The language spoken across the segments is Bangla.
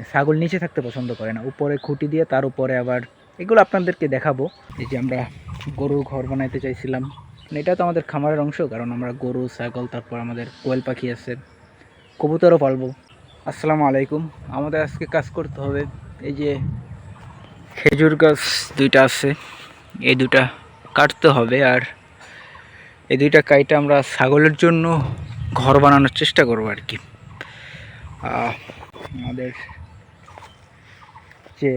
মানে ছাগল নিচে থাকতে পছন্দ করে না, উপরে খুঁটি দিয়ে তার উপরে আবার এগুলো আপনাদেরকে দেখাবো। এই যে আমরা গরুর ঘর বানাইতে চাইছিলাম, মানে এটা তো আমাদের খামারের অংশ, কারণ আমরা গরু ছাগল তারপর আমাদের কোয়েল পাখি আছে, কবুতরও পালবো। আসসালামু আলাইকুম। আমাদের আজকে কাজ করতে হবে, এই যে খেজুর গাছ দুইটা আছে, এই দুটা কাটতে হবে, আর এই দুইটা কাইটা আমরা ছাগলের জন্য ঘর বানানোর চেষ্টা করবো আর কি। আমাদের যে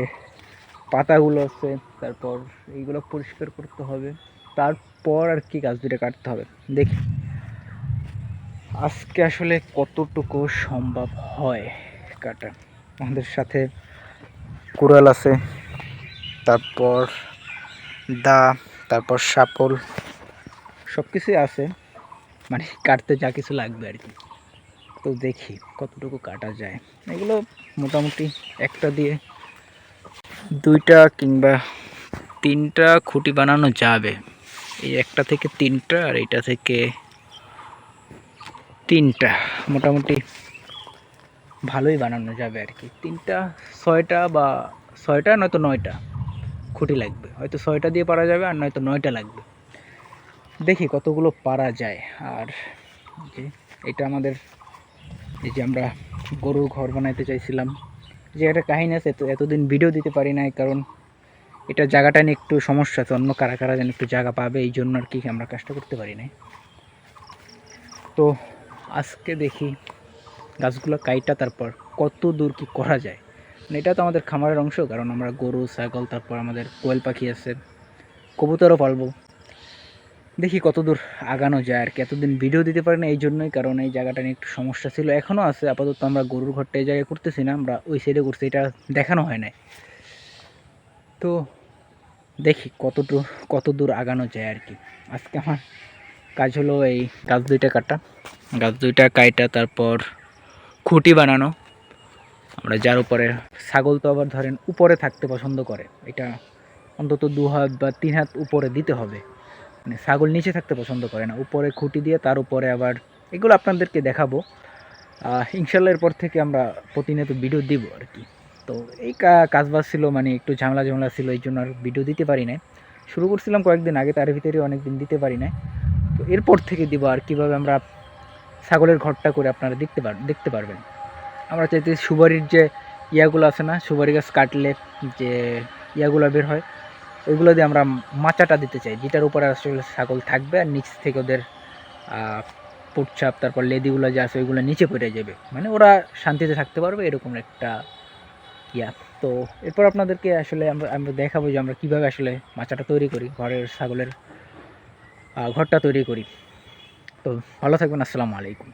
পাতাগুলো আছে তারপর এইগুলো পরিষ্কার করতে হবে, তারপর আর কি গাছ দুটো কাটতে হবে। দেখি আজকে আসলে কতটুকু সম্ভব হয় কাটা। আমাদের সাথে কুড়াল আছে, তারপর দা, তারপর শাপল, সব কিছুই আছে, মানে কাটতে যা কিছু লাগবে আর কি। তো দেখি কতটুকু কাটা যায়। এগুলো মোটামুটি একটা দিয়ে দুইটা কিংবা তিনটা খুঁটি বানানো যাবে। এই একটা থেকে তিনটা আর এইটা থেকে তিনটা, মোটামুটি ভালোই বানানো যাবে আর কি। তিনটা ছয়টা বা ছয়টা নয়তো নয়টা খুঁটি লাগবে, হয়তো ছয়টা দিয়ে পারা যাবে আর নয়তো নয়টা লাগবে। দেখি কতগুলো পারা যায়। আর যে এটা আমাদের, এই যে আমরা গরুর ঘর বানাইতে চাইছিলাম, যে একটা কাহিনী আছে, তো এতদিন ভিডিও দিতে পারি নাই, কারণ এটা জায়গাটা নিয়ে একটু সমস্যা আছে, অন্য কারা কারা যেন একটু জায়গা পাবে, এই জন্য আর কি আমরা কাজটা করতে পারি নাই। তো আজকে দেখি গাছগুলো কাইটা তারপর কত দূর কি করা যায়। মানে এটা তো আমাদের খামারের অংশ, কারণ আমরা গরু ছাগল তারপর আমাদের কোয়েল পাখি আছে, কবুতরও পালবো। দেখি কত দূর আগানো যায় আর কি। এতদিন ভিডিও দিতে পারি না এই জন্যই, কারণ এই জায়গাটা নিয়ে একটু সমস্যা ছিল, এখনও আছে। আপাতত আমরা গরুর ঘরটা এই জায়গায় করতেছি না, আমরা ওই সাইডে করছি, এটা দেখানো হয় নাই। তো দেখি কত দূর আগানো যায় আর কি। আজকে আমার কাজ হলো এই গাছ দুইটা কাটা, গাছ দুইটা কাইটা তারপর খুঁটি বানানো। আমরা যার উপরে, ছাগল তো আবার ধরেন উপরে থাকতে পছন্দ করে, এটা অন্তত 2 হাত বা 3 হাত উপরে দিতে হবে, মানে ছাগল নিচে থাকতে পছন্দ করে না, উপরে খুঁটি দিয়ে তার উপরে আবার এগুলো আপনাদেরকে দেখাবো। ইনশাল্লাহ এরপর থেকে আমরা প্রতিনিয়ত ভিডিও দিব আর কি। তো এই কাজবাজ ছিল, মানে একটু ঝামেলা ঝামেলা ছিল, এই জন্য আর ভিডিও দিতে পারি না। শুরু করছিলাম কয়েকদিন আগে, তার ভিতরে অনেক দিন দিতে পারি না। তো এরপর থেকে দিব, আর কীভাবে আমরা ছাগলের ঘরটা করে আপনারা দেখতে পারবেন। আমরা চাইতে সুপারির যে ইয়াগুলো আছে না, সুপারি গাছ কাটলে যে ইয়াগুলো বের হয়, ওইগুলো দিয়ে আমরা মাচাটা দিতে চাই, যেটার উপরে আসলে ছাগল থাকবে, আর নিচ থেকে ওদের পুটছাপ তারপর লেদিগুলো যে আছে ওইগুলো নিচে পড়ে যাবে, মানে ওরা শান্তিতে থাকতে পারবে, এরকম একটা ইয়া। তো এরপর আপনাদেরকে আসলে আমরা দেখাবো যে আমরা কীভাবে আসলে মাচাটা তৈরি করি, ঘরের ছাগলের ঘরটা তৈরি করি। তো ভালো থাকবেন, আসসালামু আলাইকুম।